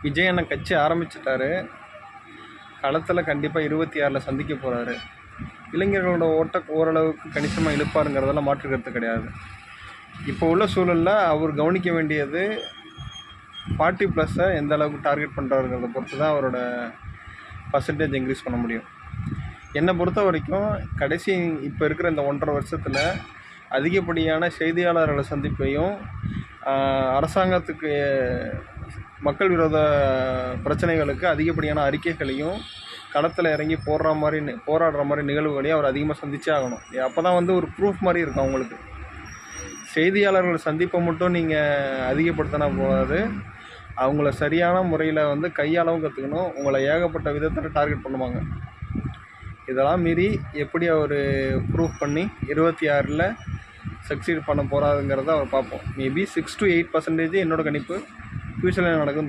விஜய் அண்ணன் கட்சி ஆரம்பிச்சிட்டாரு. களத்தில் கண்டிப்பாக 26ல் சந்திக்க போகிறாரு. இளைஞர்களோட ஓட்ட ஓரளவுக்கு கணிசமாக இழுப்பாருங்கிறதெல்லாம் மாற்று கருத்து கிடையாது. இப்போ உள்ள சூழலில் அவர் கவனிக்க வேண்டியது 40+ எந்த அளவுக்கு டார்கெட் பண்ணுறாருங்கிறத பொறுத்து தான் அவரோட பர்சன்டேஜ் இன்க்ரீஸ் பண்ண முடியும். என்னை பொறுத்த வரைக்கும் கடைசி இப்போ இருக்கிற இந்த 1.5 வருஷத்தில் அதிகப்படியான செய்தியாளர்களை சந்திப்பையும் அரசாங்கத்துக்கு மக்கள் விரோத பிரச்சனைகளுக்கு அதிகப்படியான அறிக்கைகளையும் களத்தில் இறங்கி போராடுற மாதிரி நிகழ்வுகளையும் அவர் அதிகமாக சந்திச்சே ஆகணும். அப்போ தான் ஒரு ப்ரூஃப் மாதிரி இருக்கும் அவங்களுக்கு. செய்தியாளர்கள் சந்திப்பை மட்டும் நீங்கள் அதிகப்படுத்தினா போகாது, அவங்கள சரியான முறையில் கையாளவும் கற்றுக்கணும். உங்களை ஏகப்பட்ட விதத்தில் டார்கெட் பண்ணுவாங்க. இதெல்லாம் மீறி எப்படி அவர் ப்ரூஃப் பண்ணி 26ல் சக்சீட் பண்ண போகிறாருங்கிறத அவர் பார்ப்போம். மேபி 6 to 8% என்னோடய கணிப்பு ஃப்யூச்சரில் நடக்கும்.